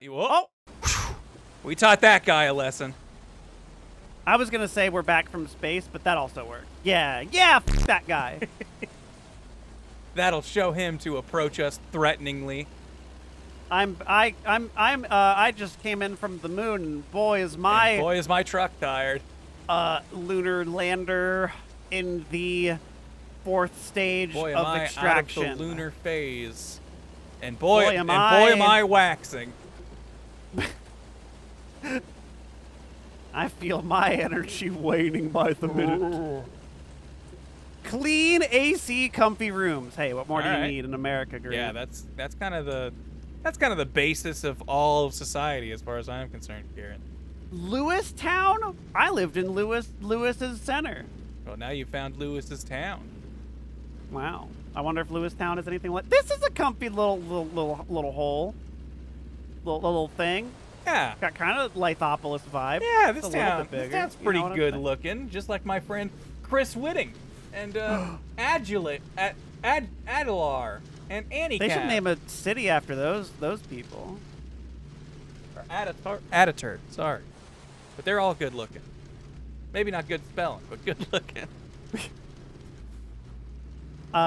Whoa. We taught that guy a lesson. I was gonna say we're back from space, but that also worked. Yeah, f that guy. That'll show him to approach us threateningly. I just came in from the moon, and boy is my truck tired. Lunar lander in the 4th stage of extraction. Out of the lunar phase. And boy am I waxing. I feel my energy waning by the minute. Clean AC, comfy rooms. Hey, what more do you need in America, Green? Yeah, that's kind of the basis of all of society, as far as I'm concerned, Karen. Lewistown? I lived in Lewis's center. Well, now you found Lewis's town. Wow. I wonder if Lewistown is anything like this. Is a comfy little hole, little thing. Yeah. Got kind of Lithopolis vibe. Yeah, this town's pretty good looking, just like my friend Chris Whitting and Adular and Annie. They should name a city after those people. Or Aditur, sorry. But they're all good looking. Maybe not good spelling, but good looking.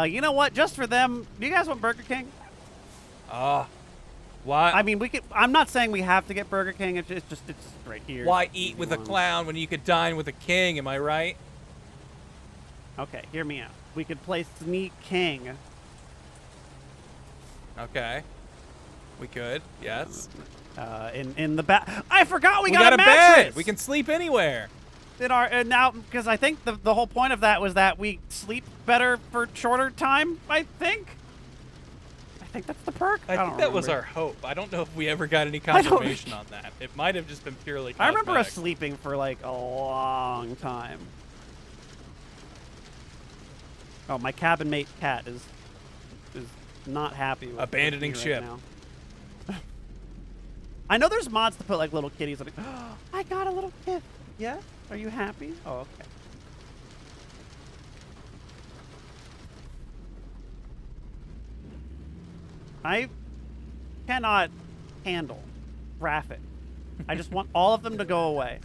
You know what? Just for them, do you guys want Burger King? Why? I mean, we could. I'm not saying we have to get Burger King. It's right here. Why eat with a clown when you could dine with a king? Am I right? Okay, hear me out. We could play Sneak King. Okay. We could. Yes. In the back. I forgot we got a mattress. Bed. We can sleep anywhere. Now, because I think the whole point of that was that we sleep better for shorter time. I think that's the perk. I think that was our hope. I don't know if we ever got any confirmation on that. It might have just been purely cosmetic. I remember us sleeping for like a long time. Oh, my cabin mate cat is not happy with abandoning ship. Right now. I know there's mods to put like little kitties. Like, oh, I got a little kid. Yeah? Are you happy? Oh, okay. I cannot handle traffic. I just want all of them to go away.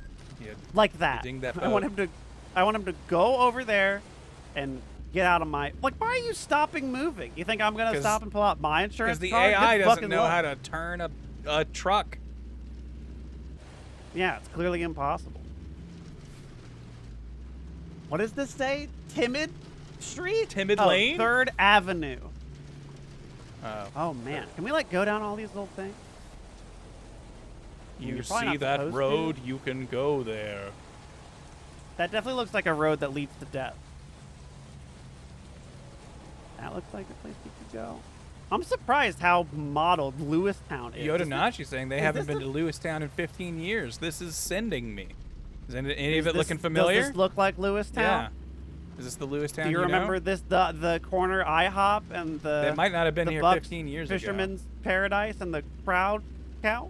Yeah, like that. I want him to go over there and get out of my... Like, why are you stopping moving? You think I'm going to stop and pull out my insurance card? Because the AI doesn't know how to turn a truck. Yeah, it's clearly impossible. What does this say? Timid Street? Timid Lane? 3rd Avenue. Oh, man. Can we, like, go down all these little things? You see that road, you can go there. That definitely looks like a road that leads to death. That looks like a place you could go. I'm surprised how modeled Lewistown is. Yoda saying they haven't been to Lewistown in 15 years. This is sending me. Is any of it looking familiar? Does this look like Lewistown? Yeah. Is this the Lewistown Do you remember this, the corner IHOP and the... That might not have been here 15 years ago. Fisherman's Paradise and the Proud Cow?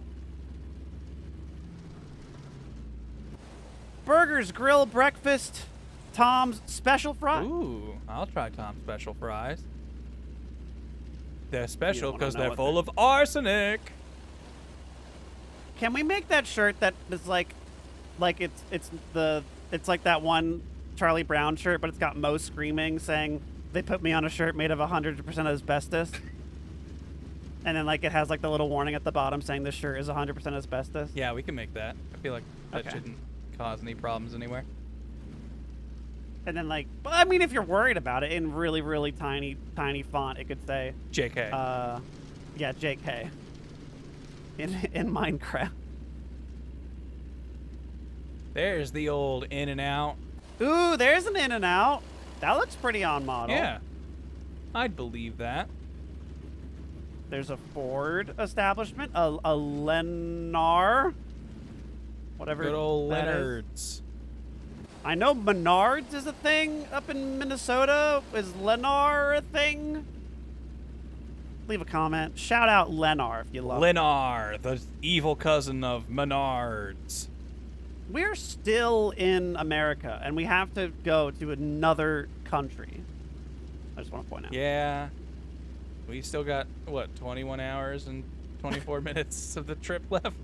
Burgers, grill, breakfast, Tom's Special Fries. Ooh, I'll try Tom's Special Fries. They're special because they're full of arsenic. Can we make that shirt that is like it's like that one Charlie Brown shirt, but it's got Mo screaming saying they put me on a shirt made of 100% asbestos, and then like it has like the little warning at the bottom saying this shirt is 100% asbestos. Yeah, we can make that. I feel like that shouldn't cause any problems anywhere. And then like, I mean, if you're worried about it, in really, really tiny font, it could say JK. Yeah, JK. In Minecraft. There's the old In-N-Out. Ooh, there's an In-N-Out. That looks pretty on model. Yeah, I'd believe that. There's a Ford establishment, a Lennar, whatever. Good old Leonard's. I know Menards is a thing up in Minnesota. Is Lennar a thing? Leave a comment. Shout out Lennar if you love it. Lennar, the evil cousin of Menards. We're still in America, and we have to go to another country. I just want to point out. Yeah. We still got, what, 21 hours and 24 minutes of the trip left.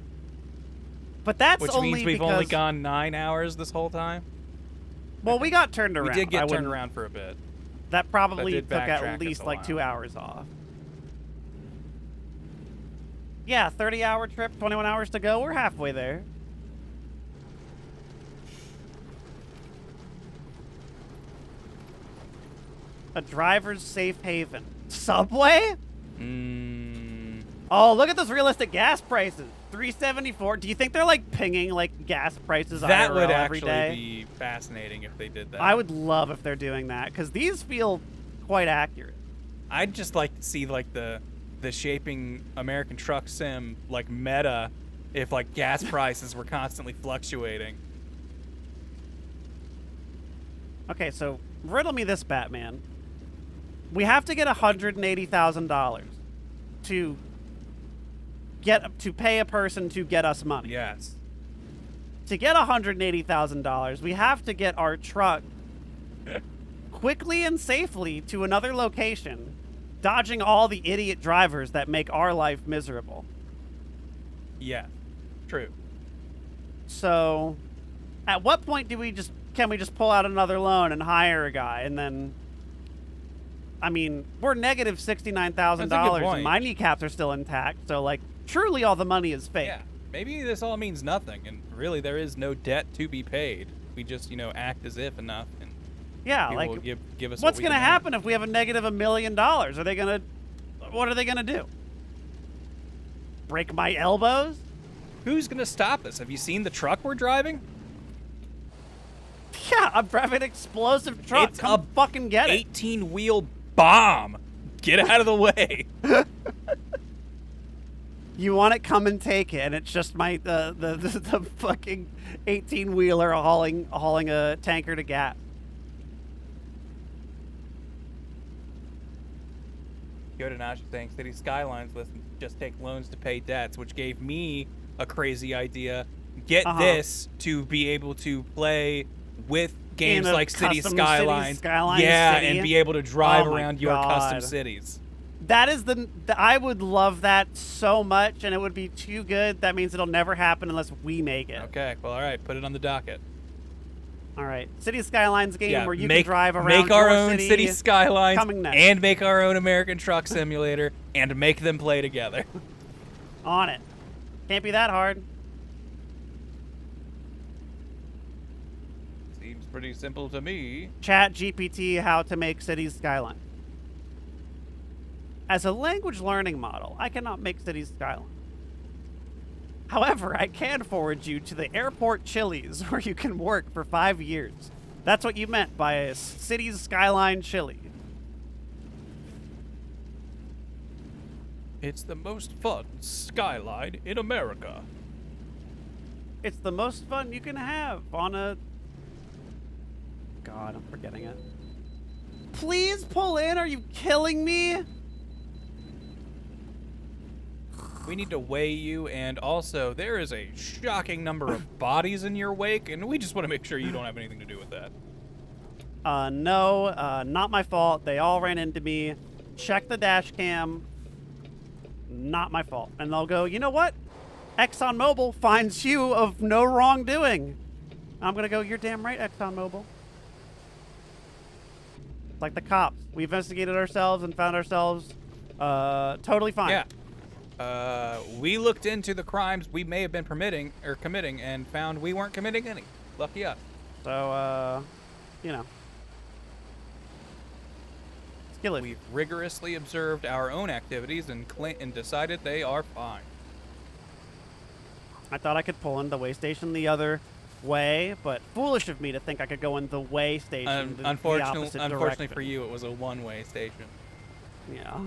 But that's Which only means we've because, only gone 9 hours this whole time. Well, we got turned around. We did get turned wouldn't- around for a bit. That probably did took backtrack at us least a like while. 2 hours off. Yeah, 30-hour trip, 21 hours to go. We're halfway there. A driver's safe haven. Subway? Oh, look at those realistic gas prices. $3.74. Do you think they're like pinging like gas prices That IRL would every actually day? be fascinating if they did that. I would love if they're doing that because these feel quite accurate. I'd just like to see like the shaping American Truck Sim like meta if like gas prices were constantly fluctuating. Okay, so riddle me this, Batman. We have to get $180,000 to pay a person to get us money. Yes. To get $180,000, we have to get our truck quickly and safely to another location, dodging all the idiot drivers that make our life miserable. Yeah. True. So, at what point can we just pull out another loan and hire a guy and then? I mean, we're negative $69,000 That's a good and point. my kneecaps are still intact. So, like, truly, all the money is fake. Yeah. Maybe this all means nothing, and really there is no debt to be paid. We just, act as if enough, and Yeah, people like, will give us. what's what we gonna demand. happen if we have a negative $1 million? What are they gonna do? Break my elbows? Who's gonna stop us? Have you seen the truck we're driving? Yeah, I'm driving an explosive truck. It's Come a fucking get it. 18-wheel bomb. Get out of the way. You want it? Come and take it. And it's just the fucking 18-wheeler hauling a tanker to gas. Yoda saying City Skylines listen, just take loans to pay debts, which gave me a crazy idea. Get this to be able to play with games In a like City custom Skylines. Skylines yeah, city? and be able to drive Oh my around your custom God. cities. That is I would love that so much, and it would be too good. That means it'll never happen unless we make it. Okay, well, all right, put it on the docket. All right, City Skylines game Yeah, where you can drive around make our your own City Skylines coming next. and make our own American Truck Simulator and make them play together. On it. Can't be that hard. Seems pretty simple to me. Chat GPT how to make Cities Skyline. As a language learning model, I cannot make Cities Skyline. However, I can forward you to the airport Chili's where you can work for 5 years. That's what you meant by a Cities Skyline chili. It's the most fun skyline in America. It's the most fun you can have on a... God, I'm forgetting it. Please pull in. Are you killing me? We need to weigh you, and also there is a shocking number of bodies in your wake, and we just want to make sure you don't have anything to do with that. No, not my fault. They all ran into me. Check the dash cam. Not my fault. And they'll go, you know what? ExxonMobil finds you of no wrongdoing. I'm going to go, you're damn right, ExxonMobil. It's like the cops. We investigated ourselves and found ourselves totally fine. Yeah. We looked into the crimes we may have been committing and found we weren't committing any. Lucky us. So, you know. Skillet. We've rigorously observed our own activities and decided they are fine. I thought I could pull in the way station the other way, but foolish of me to think I could go in the way station. The opposite Unfortunately for direction. you, it was a one-way station. Yeah.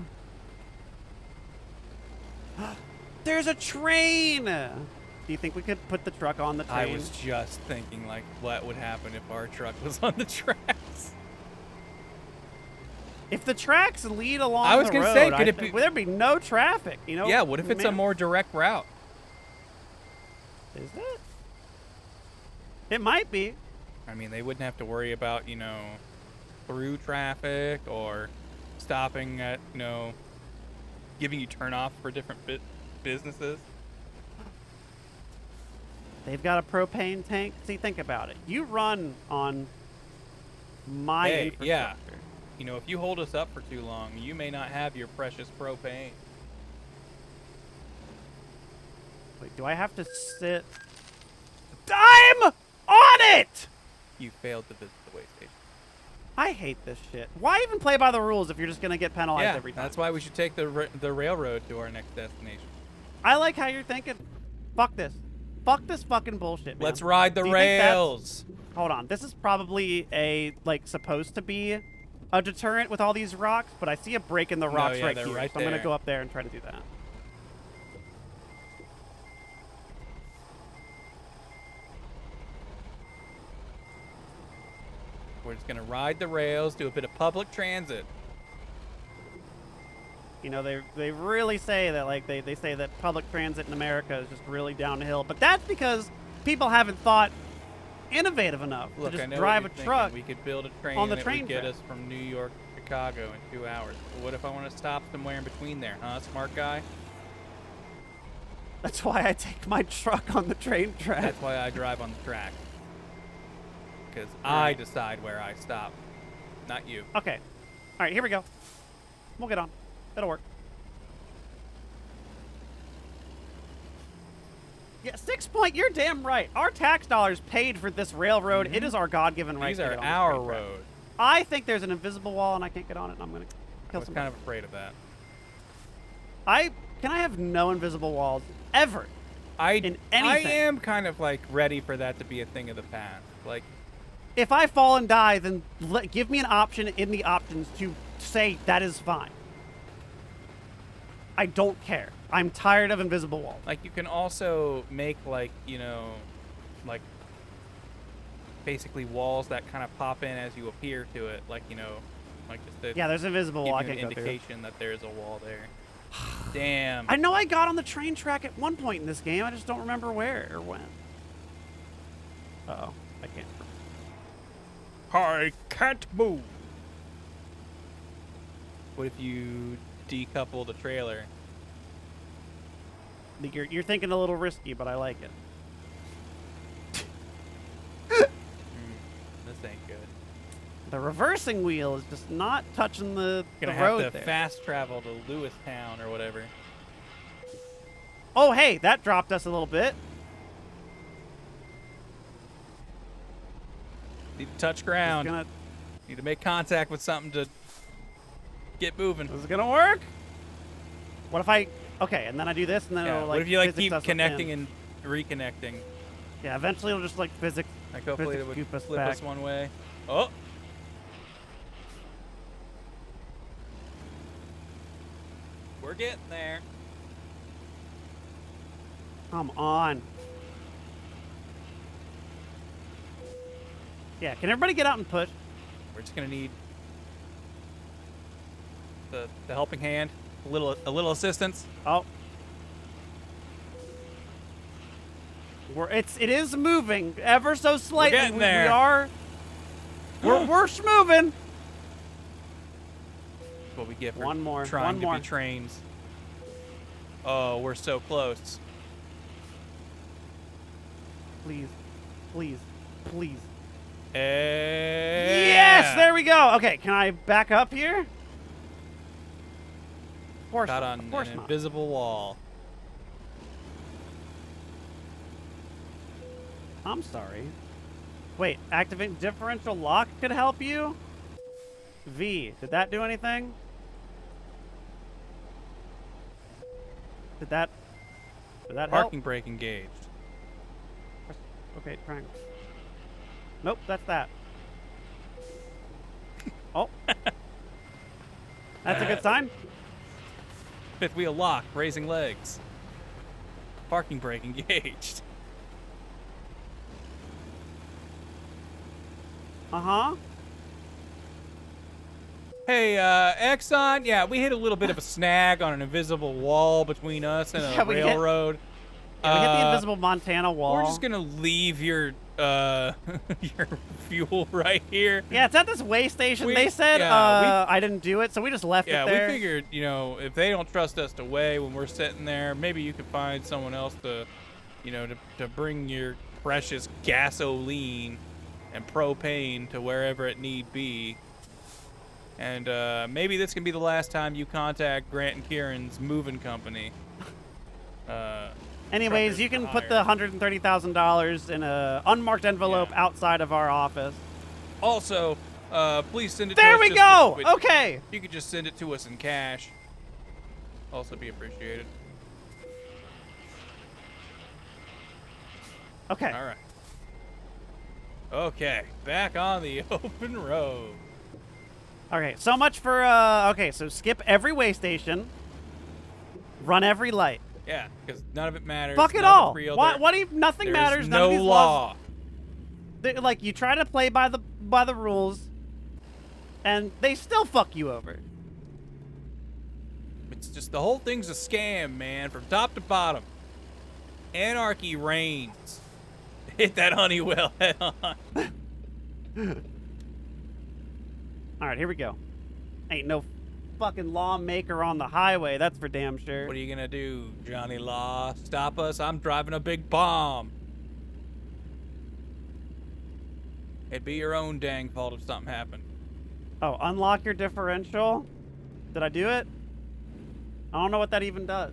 There's a train! Do you think we could put the truck on the train? I was just thinking, like, what would happen if our truck was on the tracks? If the tracks lead along I was the gonna road, say, could it be- there'd be no traffic, you know? Yeah, what if it's a more direct route? Is it? It might be. I mean, they wouldn't have to worry about, through traffic or stopping at, giving you turn off for different businesses. They've got a propane tank. See, think about it. You run on my Hey, infrastructure. yeah. You know, if you hold us up for too long, you may not have your precious propane. Wait, do I have to sit? I'm on it! You failed to visit the way station. I hate this shit. Why even play by the rules if you're just gonna get penalized Yeah, every time? that's why we should take the railroad to our next destination. I like how you're thinking. Fuck this. Fuck this fucking bullshit, man. Let's ride the Do you think that's- rails. Hold on. This is probably supposed to be a deterrent with all these rocks, but I see a break in the rocks yeah, right they're here. right So I'm gonna there. go up there and try to do that. We're just gonna ride the rails, do a bit of public transit. You know, they really say that, like, they say that public transit in America is just really downhill, but that's because people haven't thought innovative enough Look, to I just know drive what a you're truck. thinking. We could build a train on the that train would get track. us from New York to Chicago in 2 hours. But what if I want to stop somewhere in between there, huh, smart guy? That's why I take my truck on the train track. That's why I drive on the track. Because I decide where I stop, not you. Okay. All right, here we go. We'll get on. It'll work. Yeah, 6 point. You're damn right. Our tax dollars paid for this railroad. It is our God-given right. These to are get on this our train track. road. I think there's an invisible wall and I can't get on it, and I'm gonna I kill was somebody. kind of afraid of that. Can I have no invisible walls ever? In I anything. am kind of like ready for that to be a thing of the past. Like, If I fall and die, then give me an option in the options to say that is fine. I don't care. I'm tired of invisible walls. like you can also make like, you know, like basically walls that kind of pop in as you appear to it, like, you know, like just to Yeah, there's an invisible wall. I give you can't an go through. indication that there's a wall there. Damn. I know I got on the train track at one point in this game. I just don't remember where or when. Uh-oh. I can't. I can't move. What if you decouple the trailer? You're thinking a little risky, but I like it. This ain't good. The reversing wheel is just not touching the Gonna road have to there. fast travel to Lewistown or whatever. Oh, hey, that dropped us a little bit. Need to touch ground. Gonna, Need to make contact with something to get moving. is it gonna work? What if I? Okay, and then I do this, and then Yeah. it'll like. What if you like physics keep us connecting in. and reconnecting? Yeah, eventually it'll just like physics. Like hopefully it Physics would scoop us flip back. us one way. Oh. We're getting there. Come on. Yeah, can everybody get out and push? We're just gonna need the helping hand, a little assistance. Oh. It is moving ever so slightly. getting We there. are. We're moving. That's what we get for One more, trying one to more. be trains. Oh, we're so close. Please, please, please. Yes, Yes, there we go. Okay, can I back up here? Of course Got not. on Of course an not. invisible wall. I'm sorry. Wait, activating differential lock could help you? V, did that do anything? Did that help? Parking brake engaged. Okay, triangle. Nope, that's that. Oh. That's a good sign. Fifth wheel lock, raising legs. Parking brake engaged. Uh-huh. Hey, Exxon, yeah, we hit a little bit of a snag on an invisible wall between us and Yeah, a we hit- railroad. Yeah, we hit the invisible Montana wall. We're just gonna leave your your fuel right here. Yeah, it's at this way station. They said I didn't do it, so we just left it there. Yeah, we figured, you know, if they don't trust us to weigh when we're sitting there, maybe you could find someone else to, you know, to bring your precious gasoline and propane to wherever it need be. And maybe this can be the last time you contact Grant and Kieran's moving company. Anyways, you can put the $130,000 in a unmarked envelope outside of our office. Also, please send it there to us. There we go! Okay. You could just send it to us in cash. Also be appreciated. Okay. All right. Okay, back on the open road. Okay, so much for, okay, so skip every way station. Run every light. Yeah, because none of it matters. Fuck it all. What do you, nothing matters. There's none of these law. Laws, like, you try to play by the rules, and they still fuck you over. It's just, the whole thing's a scam, man, from top to bottom. Anarchy reigns. Hit that Honeywell head on. All right, here we go. Ain't no fucking lawmaker on the highway, that's for damn sure. What are you gonna do, Johnny Law? Stop us? I'm driving a big bomb. It'd be your own dang fault if something happened. Oh, unlock your differential? Did I do it? I don't know what that even does.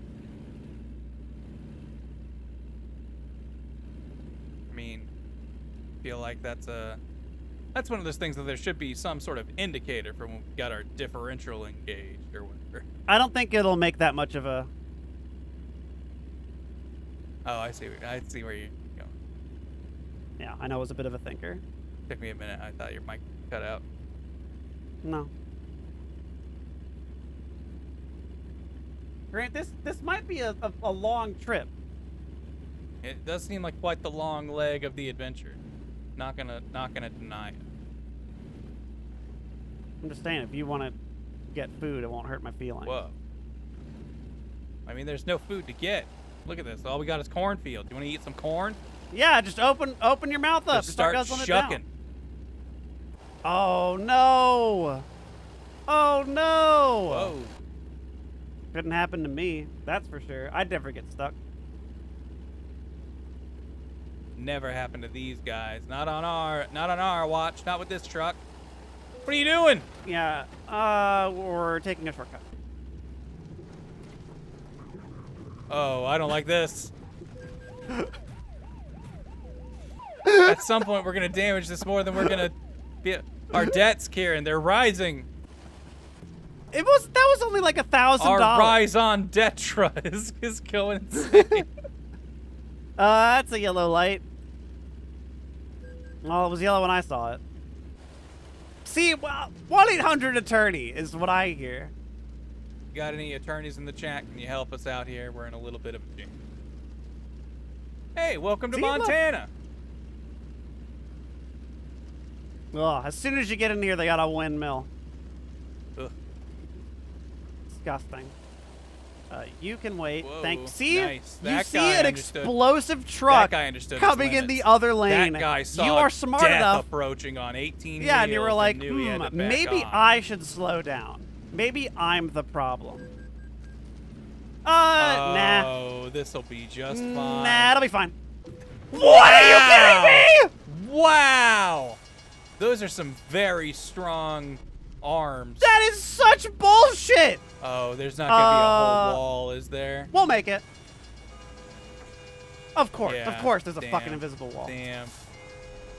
I mean, I feel like that's one of those things that there should be some sort of indicator for when we got our differential engaged or whatever. I don't think it'll make that much of a... Oh, I see where you're going. Yeah, I know I was a bit of a thinker. Took me a minute. I thought your mic cut out. No. Grant, this might be a long trip. It does seem like quite the long leg of the adventure. Not gonna deny it. I'm just saying, if you want to get food, it won't hurt my feelings. Whoa. I mean, there's no food to get. Look at this. All we got is cornfield. You want to eat some corn? Yeah, just open your mouth up. Just start shucking. Oh no! Oh no! Whoa. Couldn't happen to me. That's for sure. I'd never get stuck. Never happened to these guys. Not on our watch. Not with this truck. What are you doing? Yeah, we're taking a shortcut. Oh, I don't like this. At some point, we're gonna damage this more than we're gonna be. Our debts, Kieran, they're rising. That was only like $1,000. Our rise on Detra is going insane. That's a yellow light. Well, it was yellow when I saw it. See, well, 1-800-ATTORNEY is what I hear. Got any attorneys in the chat? Can you help us out here? We're in a little bit of a jam. Hey, welcome to Montana. Ugh, as soon as you get in here, they got a windmill. Ugh. Disgusting. You can wait. Whoa, See? nice. You That see guy an understood. explosive truck That guy understood coming his in the limits. other lane. That guy saw you are smart death enough. approaching on 18 Yeah, and you were wheels like, knew he had to back maybe on. I should slow down. Maybe I'm the problem. Nah. Oh, this'll be just fine. Nah, it'll be fine. What are you kidding me? Wow! Those are some very strong arms. That is such bullshit! Oh, there's not gonna be a whole wall, is there? We'll make it. Of course, Yeah, there's a fucking invisible wall. Damn.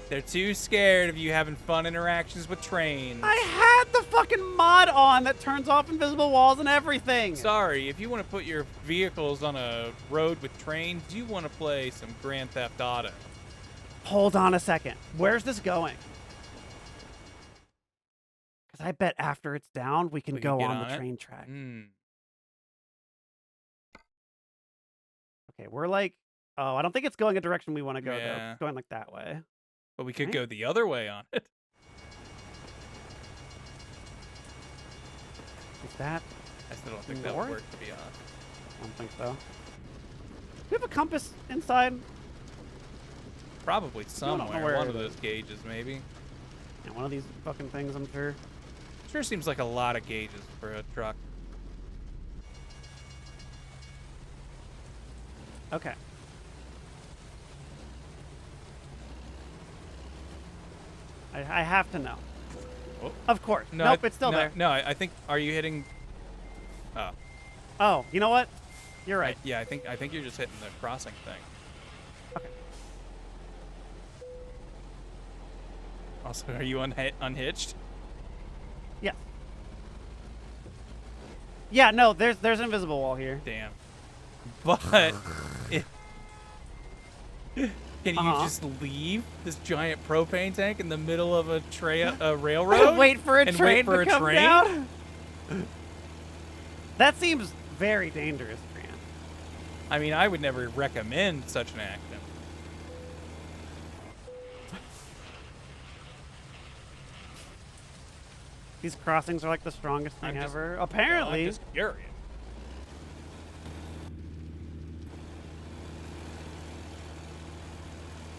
They're too scared of you having fun interactions with trains. I had the fucking mod on that turns off invisible walls and everything. Sorry, if you want to put your vehicles on a road with trains, you want to play some Grand Theft Auto. Hold on a second. Where's this going? Because I bet after it's down, we can go on the train track. Okay, we're like... Oh, I don't think it's going a direction we want to go, though. It's going like that way. But we could go the other way on it. Is that... I still don't think that would work, to be honest. I don't think so. Do we have a compass inside? Probably don't know somewhere. where One it of those is. gauges, maybe. Yeah, one of these fucking things, I'm sure. Sure seems like a lot of gauges for a truck. Okay. I have to know. Oh. Of course. No, Nope, it's still no, there. No, I think. Are you hitting? Oh. Oh, you know what? You're right. Yeah, I think you're just hitting the crossing thing. Okay. Also, are you unhitched? Yeah. Yeah, no, there's an invisible wall here. Damn. But can you just leave this giant propane tank in the middle of a railroad? Wait for a and train wait for to a come train? down? That seems very dangerous, Grant. I mean, I would never recommend such an action. These crossings are like the strongest thing I'm just- ever. Apparently. I'm just curious.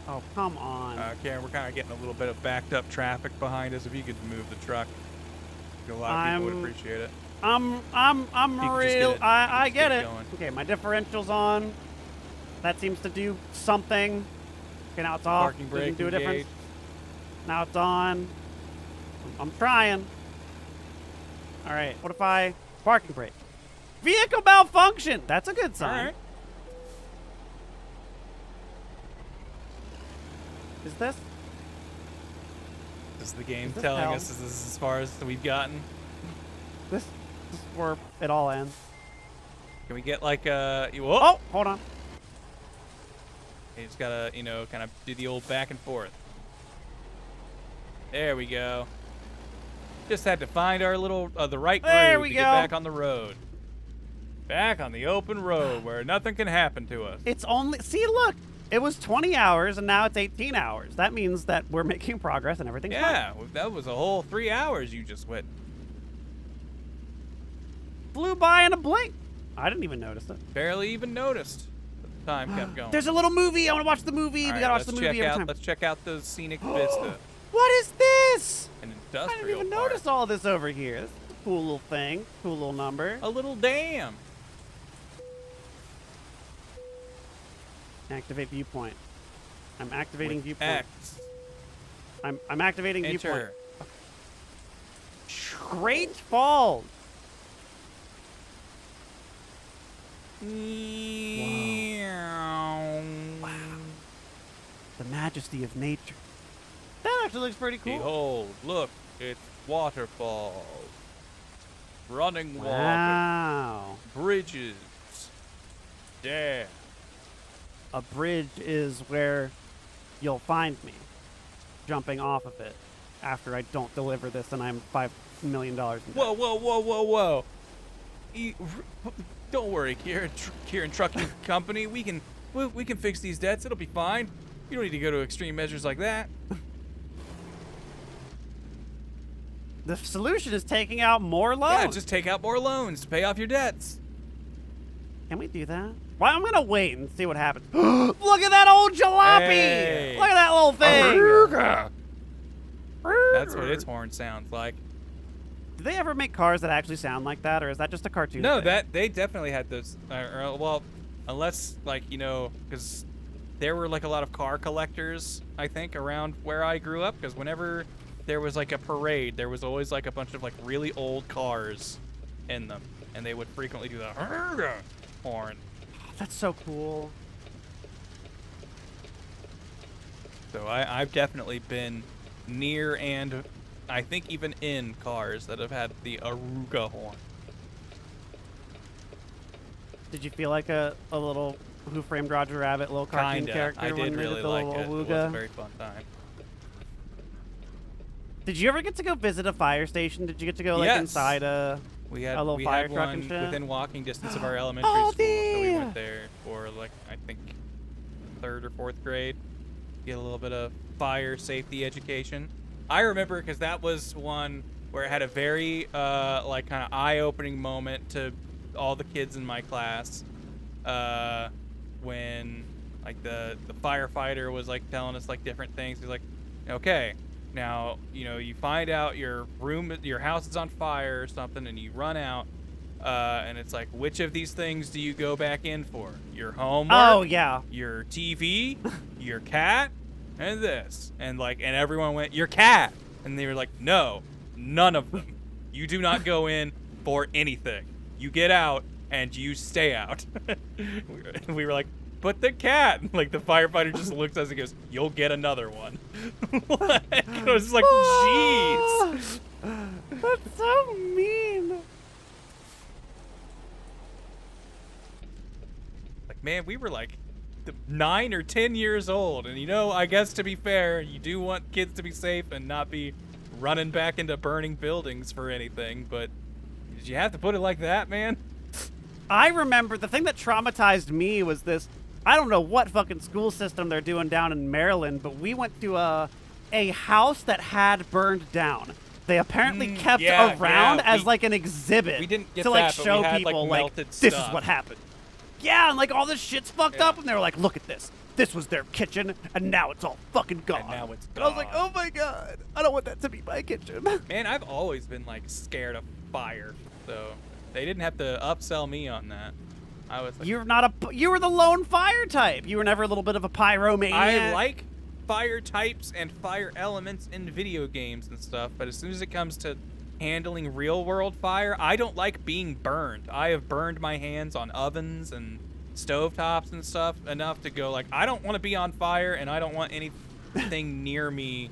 Oh, come on. Karen, we're kind of getting a little bit of backed up traffic behind us. If you could move the truck, a lot of people would appreciate it. I'm You can just real. get it- I just get get it. going. Okay, my differential's on. That seems to do something. Okay, now it's off. Parking brake Doesn't do a difference. engaged. Now it's on. I'm trying. All right. What if I parking brake? Vehicle malfunction. That's a good sign. All right. Is this? Is the game Is this telling hell? us this is as far as we've gotten? This is where it all ends. Can we get like whoa. Oh, hold on. You just gotta, kind of do the old back and forth. There we go. Just had to find our little, the right There groove we to go. get back on the road. Back on the open road where nothing can happen to us. It's only, see, look, it was 20 hours and now it's 18 hours. That means that we're making progress and everything's fine. Yeah, that was a whole 3 hours you just went. Flew by in a blink. I didn't even notice it. Barely even noticed. The time kept going. There's a little movie. I want to watch the movie. All We right, gotta watch the let's movie check every out, time. Let's check out the Scenic Vista. What is this? An I industrial didn't even park. notice all this over here. This is a cool little thing. Cool little number. A little dam. Activate viewpoint. I'm activating With viewpoint. X. I'm activating viewpoint. Enter. Great Falls. Wow. The majesty of nature. That actually looks pretty cool. Behold, look, it's waterfalls. Running water. Wow. Bridges. Dam. A bridge is where you'll find me jumping off of it after I don't deliver this and I'm $5 million in debt. Whoa, whoa, whoa, whoa, whoa. Don't worry, Kieran Trucking Company. We can fix these debts. It'll be fine. You don't need to go to extreme measures like that. The solution is taking out more loans. Yeah, just take out more loans to pay off your debts. Can we do that? Well, I'm gonna wait and see what happens. Look at that old jalopy! Hey. Look at that little thing! That's what its horn sounds like. Do they ever make cars that actually sound like that, or is that just a cartoon No, thing? that they definitely had those. Well, unless because there were like a lot of car collectors, I think, around where I grew up. Because whenever there was like a parade, there was always like a bunch of like really old cars in them, and they would frequently do the horn. That's so cool. So I've definitely been near and I think even in cars that have had the Aruga horn. Did you feel like a little Who Framed Roger Rabbit little cartoon Kinda. character I when did we really did the like little it. It was a Awooga? very fun time. Did you ever get to go visit a fire station? Did you get to go like Yes. inside a We had a little fire had truck one and shit? within walking distance of our elementary Oh, school, so we damn. went there for like I think 3rd or 4th grade. Get a little bit of fire safety education. I remember because that was one where it had a very like kind of eye-opening moment to all the kids in my class when Like the firefighter was like telling us like different things. He's like, okay, now you find out your house is on fire or something, and you run out, and it's like, which of these things do you go back in for? Your homework? Oh yeah. Your TV? Your cat? And this? And everyone went, your cat. And they were like, no, none of them. You do not go in for anything. You get out and you stay out. We were like, but the cat. Like the firefighter just looks at us and goes, you'll get another one. I was just like, jeez. That's so mean. Like, man, we were like 9 or 10 years old, and I guess to be fair, you do want kids to be safe and not be running back into burning buildings for anything, but did you have to put it like that, man? I remember the thing that traumatized me was this. I don't know what fucking school system they're doing down in Maryland, but we went to a house that had burned down. They apparently kept around as like an exhibit. We didn't get to like that, but show we had, people like, like melted this stuff. is what happened. Yeah, and like all this shit's fucked up, and they were like, look at this. This was their kitchen, and now it's all fucking gone. And now it's And I was like, gone. oh my god, I don't want that to be my kitchen. Man, I've always been like scared of fire, so they didn't have to upsell me on that. I was like, You were the lone fire type. You were never a little bit of a pyromaniac. I like fire types and fire elements in video games and stuff, but as soon as it comes to handling real world fire, I don't like being burned. I have burned my hands on ovens and stovetops and stuff enough to go like, I don't want to be on fire, and I don't want anything near me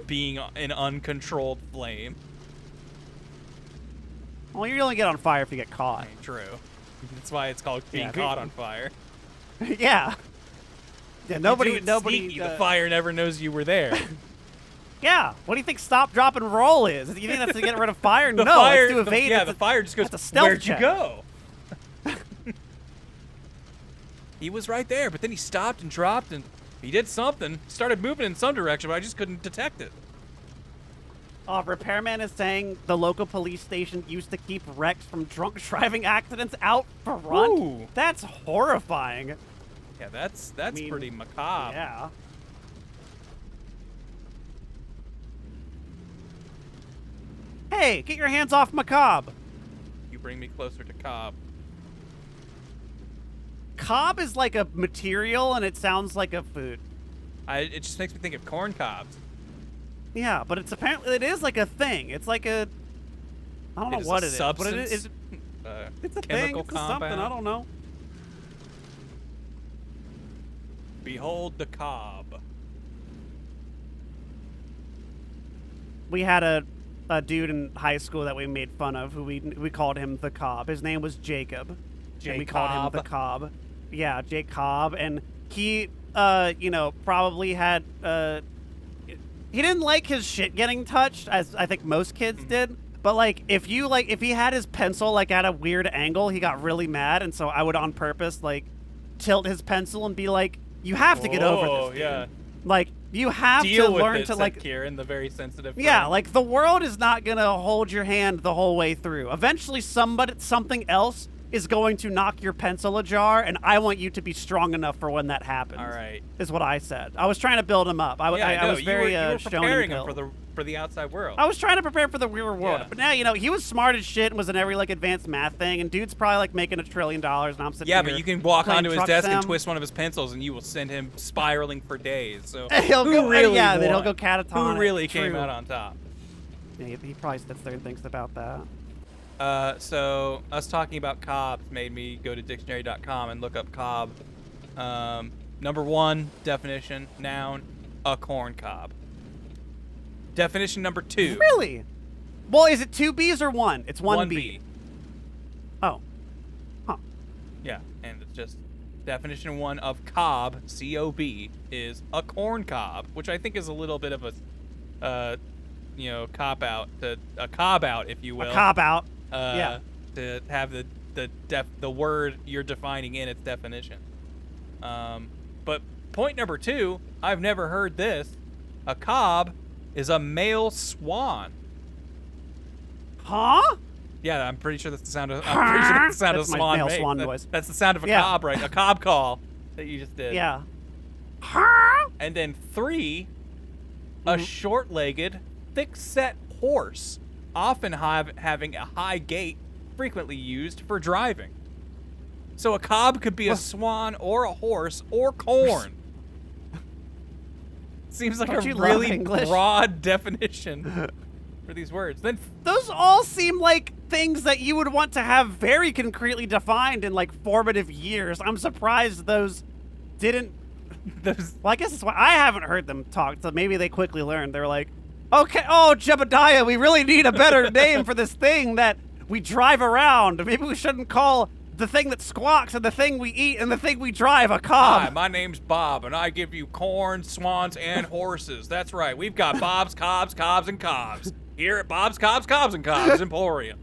being an uncontrolled flame. Well, you only get on fire if you get caught. True. That's why it's called being Yeah, caught on fire. Yeah. Yeah. Nobody. Sneaky, the fire never knows you were there. Yeah. What do you think stop, drop, and roll is? You think that's to get rid of fire? The No, fire, it's to evade. the fire just goes, that's a stealth where'd check. you go? He was right there, but then he stopped and dropped, and he did something. Started moving in some direction, but I just couldn't detect it. Repairman is saying the local police station used to keep wrecks from drunk driving accidents out front. Ooh. That's horrifying. Yeah, that's I mean, pretty macabre. Yeah. Hey, get your hands off macabre. You bring me closer to Cobb. Cob is like a material, and it sounds like a food. It just makes me think of corn cobs. Yeah, but it's apparently it is like a thing. It's like a I don't know what it is, but it is. It's a thing. Chemical It's a something. compound. I don't know. Behold the cob. We had a dude in high school that we made fun of, who we called him the Cobb. His name was Jacob. And we called him the Cobb. Yeah, Jake Cobb, and he, probably had he didn't like his shit getting touched, as I think most kids did. But like, if he had his pencil like at a weird angle, he got really mad, and so I would on purpose like tilt his pencil and be like, "You have to get over this, dude. Yeah. Like, you have Deal to with learn it, to said like." Kieran, the very sensitive. Yeah, friend. like the world is not gonna hold your hand the whole way through. Eventually, something else is going to knock your pencil ajar, and I want you to be strong enough for when that happens. All right. Is what I said. I was trying to build him up. I was very you were preparing him shonen for the outside world. I was trying to prepare for the real world. Yeah. But now, he was smart as shit and was in every like advanced math thing, and dude's probably like making $1 trillion, and I'm sitting Yeah, here but you can walk playing onto his truck desk and sim. twist one of his pencils, and you will send him spiraling for days. So He'll who go, really yeah, then he'll won? go catatonic. Who really came True. out on top? Yeah, he probably said certain things about that. So us talking about cobs made me go to dictionary.com and look up cob. Number 1 definition, noun, a corn cob. Definition number 2. Really? Well, is it 2 B's or 1? It's 1 B. 1B. Oh. Huh. Yeah, and it's just definition 1 of cob, C-O-B, is a corn cob, which I think is a little bit of a, cop out, a cob out, if you will. A cop out. Yeah. To have the word you're defining in its definition. But point number 2, I've never heard this. A cob is a male swan. Huh? Yeah, I'm pretty sure that's the sound of. I'm pretty sure that's the sound That's of my swan male makes. swan noise. That's the sound of a Yeah. cob, right? A cob call that you just did. Yeah. And then 3, a short-legged, thick-set horse, often having a high gait, frequently used for driving. So a cob could be a swan or a horse or corn. Seems like a really broad definition for these words. Then those all seem like things that you would want to have very concretely defined in like formative years. I'm surprised those didn't. Well, I guess it's why I haven't heard them talk. So maybe they quickly learned. They're like, okay, oh Jebediah, we really need a better name for this thing that we drive around. Maybe we shouldn't call the thing that squawks and the thing we eat and the thing we drive a cob. Hi, my name's Bob, and I give you corn, swans, and horses. That's right. We've got Bob's, Cobs, Cobs, and Cobs here at Bob's, Cobs, Cobs, and Cobs Emporium.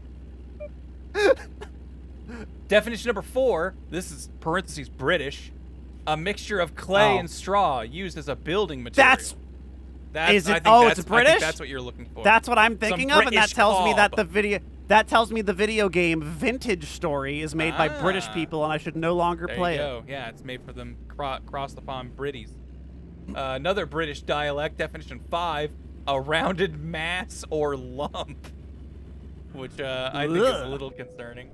Definition number 4, this is parentheses British, a mixture of clay and straw used as a building material. Is it? It's British? I think that's what you're looking for. That's what I'm thinking of, and that tells me that cob. that tells me the video game Vintage Story is made by British people, and I should no longer play it. Yeah, it's made for them cross the pond Brities. Another British dialect, definition 5, a rounded mass or lump, which I think is a little concerning.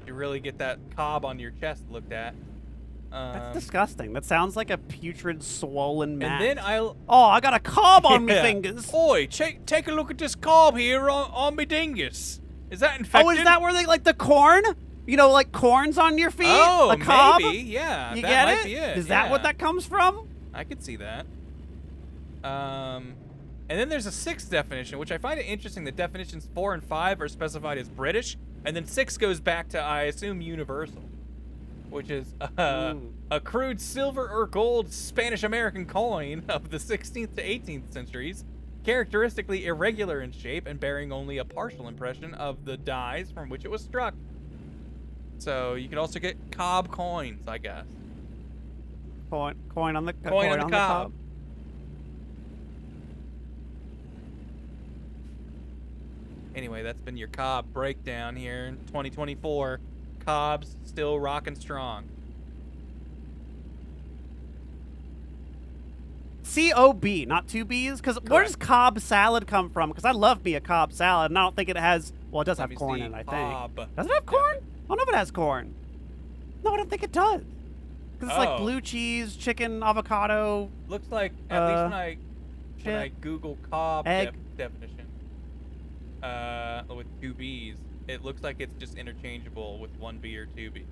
You really get that cob on your chest looked at. That's disgusting. That sounds like a putrid, swollen mass. And then I got a cob on my fingers. Oi, take a look at this cob here on me dingus. Is that infected? Oh, is that where they like the corn? You know, like corns on your feet? Oh, a cob? maybe. Yeah, you that get might it? be it. Is that what that comes from? I could see that. And then there's a 6th definition, which I find it interesting that definitions 4 and 5 are specified as British, and then 6 goes back to, I assume, universal, which is a crude silver or gold Spanish-American coin of the 16th to 18th centuries, characteristically irregular in shape and bearing only a partial impression of the dies from which it was struck. So you could also get cob coins, I guess. Coin on the cob. Anyway, that's been your cob breakdown here in 2024. Cobs still rocking strong. C-O-B, not 2 B's? Because where does Cobb salad come from? Because I love me a Cobb salad, and I don't think it has... Well, it does have corn in it, I think. Does it have corn? I don't know if it has corn. No, I don't think it does. Because it's like blue cheese, chicken, avocado... Looks like, at least when I Google Cobb definition, with 2 B's, it looks like it's just interchangeable with 1 B or 2 B.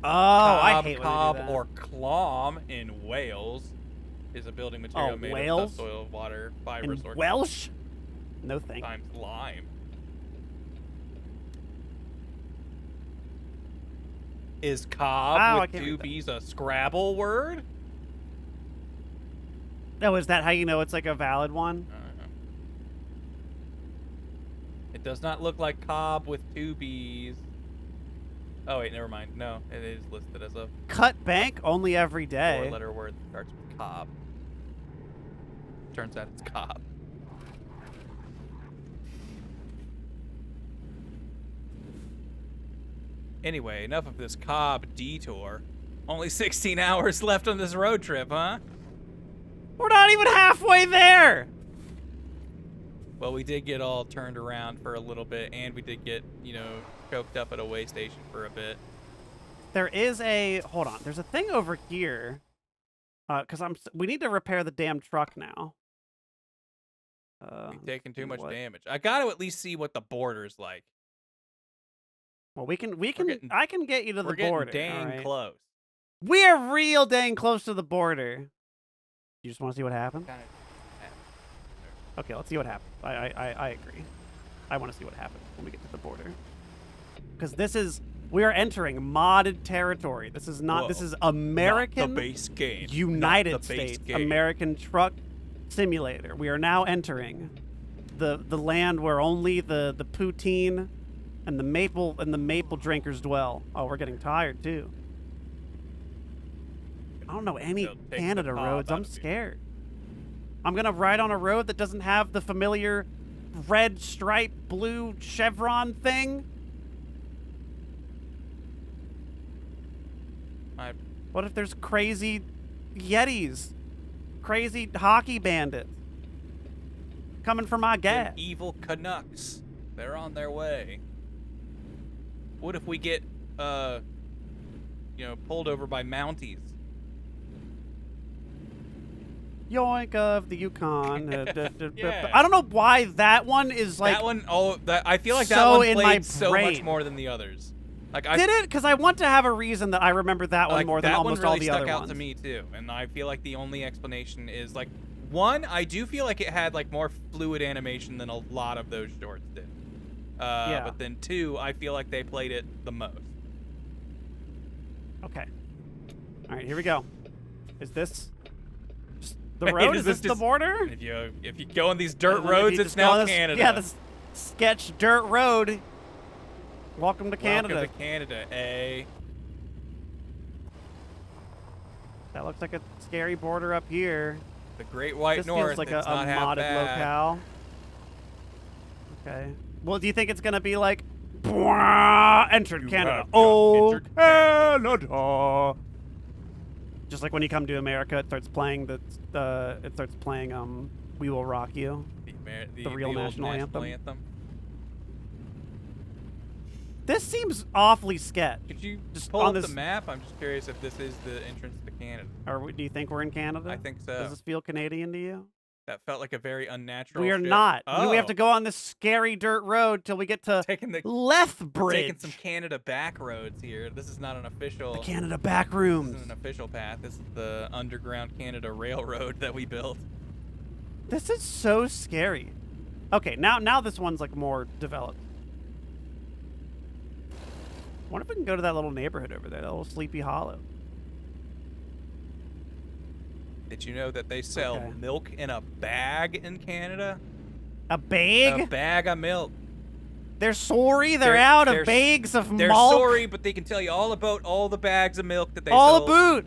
Oh, I hate when they do cob that. or clom in Wales is a building material made of subsoil, water, fibrous, or Welsh? No thanks. Times lime. Is cob with 2 B's a Scrabble word? No, is that how you know it's like a valid one? I don't know. It does not look like cob with 2 B's. Oh wait, never mind. No, it is listed as a cut bank only every day. 4-letter word that starts with cob. Turns out it's cob. Anyway, enough of this cob detour. Only 16 hours left on this road trip, huh? We're not even halfway there! Well, we did get all turned around for a little bit, and we did get, choked up at a way station for a bit. There is a... Hold on. There's a thing over here. Because we need to repair the damn truck now. You're taking too much damage. I got to at least see what the border's like. Well, I can get you to the border. We're getting dang close. We are real dang close to the border. You just want to see what happens? Okay, let's see what happens. I agree. I want to see what happens when we get to the border. Because we are entering modded territory. This is not, this is American, not the base game. United States, American Truck Simulator. We are now entering the land where only the poutine and the maple drinkers dwell. Oh, we're getting tired too. I don't know any Canada roads. I'm scared. I'm gonna ride on a road that doesn't have the familiar red stripe, blue chevron thing. I What if there's crazy Yetis crazy hockey bandits coming for my gas. Them evil Canucks. They're on their way. What if we get, pulled over by Mounties? Yoink of the Yukon. Yeah. I don't know why that one is like. That one, I feel like that so one in my played so much brain. more than the others. Like Did it? Because I want to have a reason that I remember that one like, more than that almost one really all the stuck other out ones. to me too, and I feel like the only explanation is like, one, I do feel like it had like more fluid animation than a lot of those shorts did. Yeah. But then two, I feel like they played it the most. Okay. All right, here we go. Is this just the Wait, road? is Is this this the just- border? If you go on these dirt And then if roads, you it's just go on now this- Canada. Yeah, this sketch dirt road. Welcome to Canada. Welcome to Canada, eh? That looks like a scary border up here. The Great White This North. feels like it's a not half modded bad. locale. Okay. Well, do you think it's gonna be like, entered You Canada? have just Oh, entered Canada! Just like when you come to America, it starts playing "We Will Rock You." The real old national anthem. This seems awfully sketch. Could you Just pull on up this- the map? I'm just curious if this is the entrance to Canada. Do you think we're in Canada? I think so. Does this feel Canadian to you? That felt like a very unnatural. We are shift. not. Oh. We have to go on this scary dirt road till we get to taking the Lethbridge. taking some Canada back roads here. This is not an official. The Canada back This rooms. isn't an official path. This is the underground Canada Railroad that we built. This is so scary. Okay, now this one's like more developed. I wonder if we can go to that little neighborhood over there, that little Sleepy Hollow. Did you know that they sell Okay. milk in a bag in Canada? A bag? A bag of milk. They're sorry. They're They're- out they're- of bags of They're milk. sorry, but they can tell you all about all the bags of milk that they All sold. about.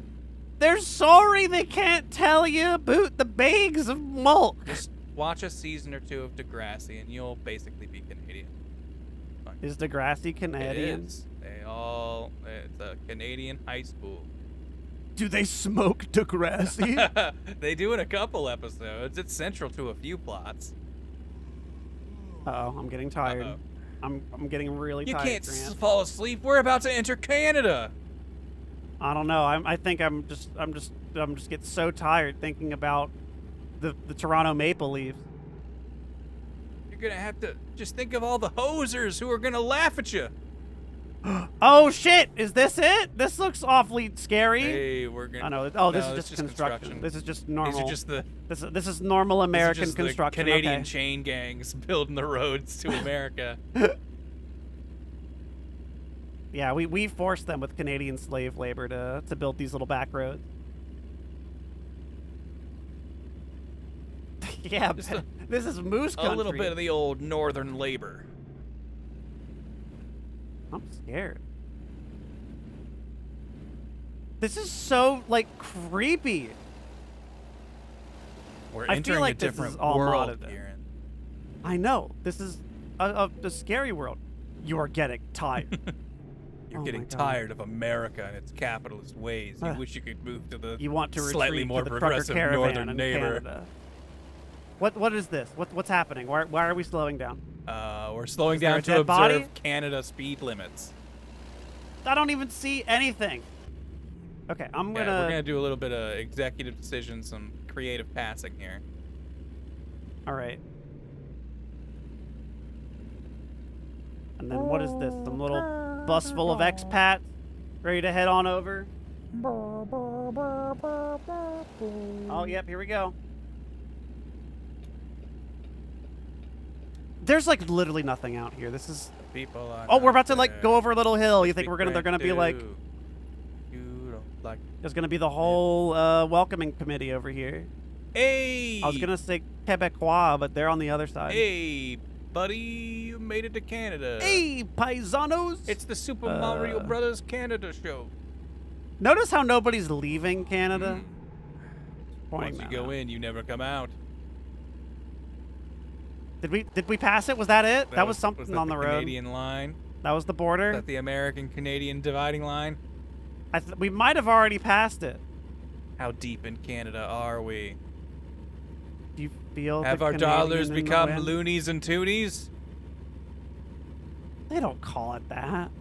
They're sorry. They can't tell you about the bags of milk. Just watch a season or two of Degrassi, and you'll basically be Canadian. Fine. Is Degrassi It Canadian? is. It's a Canadian high school. Do they smoke Degrassi? They do in a couple episodes. It's central to a few plots. Uh-oh, I'm getting tired. Uh-oh. I'm getting really You tired, can't Grant. fall asleep. We're about to enter Canada. I don't know. I think I'm just getting so tired thinking about the Toronto Maple Leafs. You're gonna have to just think of all the hosers who are gonna laugh at you. Oh shit! Is this it? This looks awfully scary. Hey, we're gonna. I know. Oh, this No, is it's just construction. This is just normal. These are just the This is normal American this is just construction. The Canadian okay. chain gangs building the roads to America. Yeah, we forced them with Canadian slave labor to build these little back roads. Yeah, Just but this is moose country. A little bit of the old northern labor. I'm scared. This is so like creepy. We're I feel entering like a this is different all world modded, though. here. I know. This is a scary world. You are getting tired. You're Oh getting my God. tired of America and its capitalist ways. You wish you could move to the You want to slightly retreat more to the trucker progressive caravan northern in neighbor. Canada. What is this? What's happening? Why are we slowing down? We're slowing Is there down a to dead observe body? Canada speed limits. I don't even see anything. Okay, I'm Yeah, we're gonna. gonna do a little bit of executive decision, some creative passing here. All right. And then what is this? Some little bus full of expats ready to head on over. Oh, yep, here we go. There's like literally nothing out here. This is. People are Oh, we're about not to like there. go over a little hill. You think Big they're gonna be like? do. You don't like. There's gonna be the whole welcoming committee over here. Hey. I was gonna say Quebecois, but they're on the other side. Hey, buddy, you made it to Canada. Hey, paisanos! It's the Super Mario Brothers Canada show. Notice how nobody's leaving Canada. Pointing Once you that go out. in, you never come out. Did we pass it? Was that it? That was something that on the road. Canadian line. That was the border. Is that the American-Canadian dividing line? We might have already passed it. How deep in Canada are we? Do you feel Have the our dollars Canadian in the become wind? loonies and toonies? They don't call it that.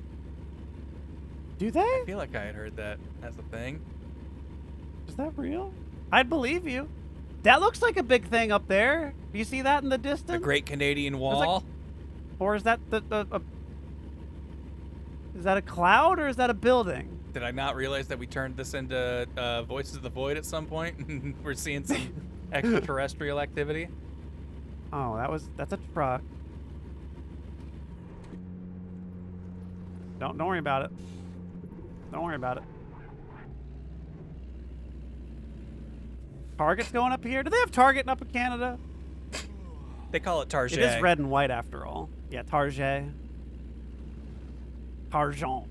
Do they? I feel like I had heard that as a thing. Is that real? I'd believe you. That looks like a big thing up there. Do you see that in the distance? The Great Canadian Wall? Or is that is that a cloud or is that a building? Did I not realize that we turned this into Voices of the Void at some point? We're seeing some extraterrestrial activity. Oh, that's a truck. Don't worry about it. Don't worry about it. Target's going up here. Do they have Target up in Canada? They call it Target. It is red and white after all. Yeah, Target. Targent.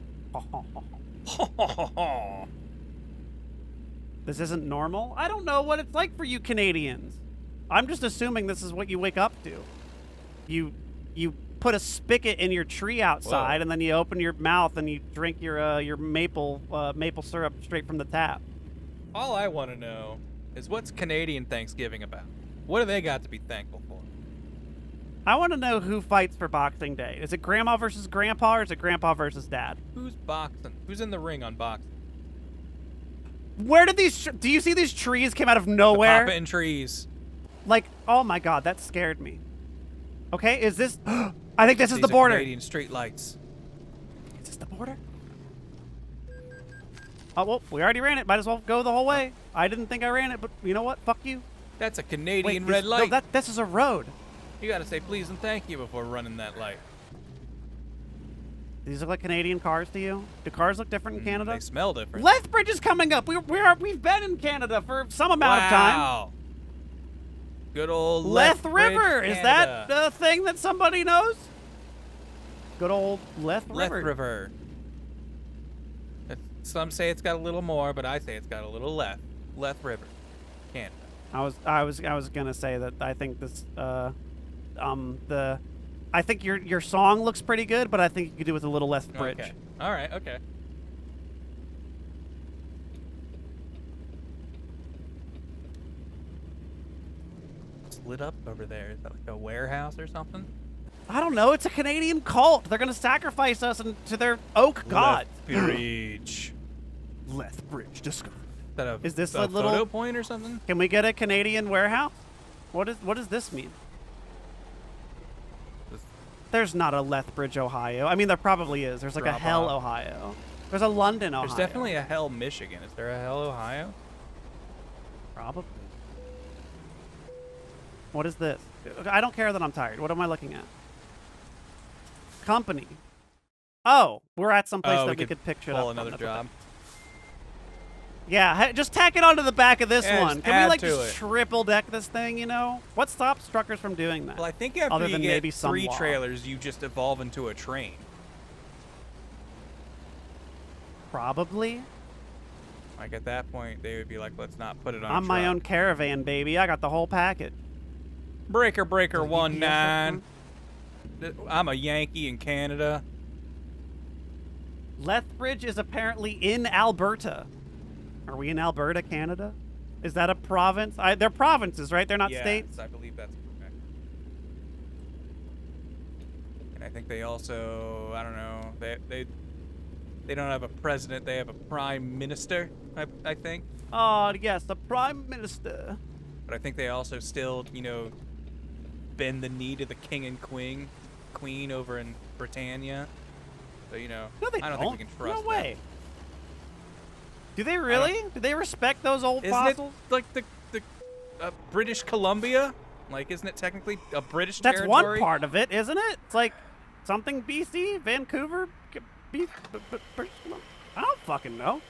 This isn't normal? I don't know what it's like for you Canadians. I'm just assuming this is what you wake up to. You put a spigot in your tree outside, and then you open your mouth and you drink your maple syrup straight from the tap. All I want to know is what's Canadian Thanksgiving about? What do they got to be thankful for? I want to know who fights for Boxing Day. Is it Grandma versus Grandpa, or is it Grandpa versus Dad? Who's boxing? Who's in the ring on boxing? Where did these? Do you see these trees came out of nowhere? Popping trees. Like, oh my God, that scared me. Okay, is this? I think this is These the are border. Canadian street lights. Is this the border? Oh well, we already ran it. Might as well go the whole way. I didn't think I ran it, but you know what? Fuck you. That's a Canadian Wait, red light. No, this is a road. You gotta say please and thank you before running that light. These look like Canadian cars to you? Do cars look different in Canada? They smell different. Lethbridge is coming up. We've been in Canada for some amount of time. Wow. Good old Leth Lethbridge, River. Is Canada. that the thing that somebody knows? Good old Leth River. Leth River. Some say it's got a little more, but I say it's got a little less. Leth River, Canada. I was gonna say that I think this I think your song looks pretty good, but I think you could do with a little less bridge. Okay. All right. Okay. It's lit up over there. Is that like a warehouse or something? I don't know. It's a Canadian cult. They're gonna sacrifice us to their oak god. Lethbridge. Lethbridge discovered. Is this a a little photo point or something? Can we get a Canadian warehouse? What does this mean? There's not a Lethbridge, Ohio. I mean, there probably is. There's like a Drop Hell, off. Ohio. There's a London, Ohio. There's definitely a Hell, Michigan. Is there a Hell, Ohio? Probably. What is this? I don't care that I'm tired. What am I looking at? Company. Oh, we're at some place that we could pick shit up. Pull from. another That's okay. job. Yeah, just tack it onto the back of this Yeah, one. just Can we add like to just it. triple deck this thing? You know, what stops truckers from doing that? Well, I think after Other you than get maybe some 3 law. trailers, you just evolve into a train. Probably. Like at that point, they would be like, "Let's not put it on." I'm a my truck. own caravan, baby. I got the whole package. Breaker Does UPS 19. work? I'm a Yankee in Canada. Lethbridge is apparently in Alberta. Are we in Alberta, Canada? Is that a province? They're provinces, right? They're not Yes, states? I believe that's correct. And I think they also, I don't know, they don't have a president. They have a prime minister, I think. Oh, yes, the prime minister. But I think they also still, bend the knee to the king and queen over in Britannia. So, No, they I don't think we can trust No them. way. Do they really? Do they respect those old Isn't fossils? it like the British Columbia? Like, isn't it technically a British That's territory? one part of it, isn't it? It's like something BC, Vancouver. I don't fucking know.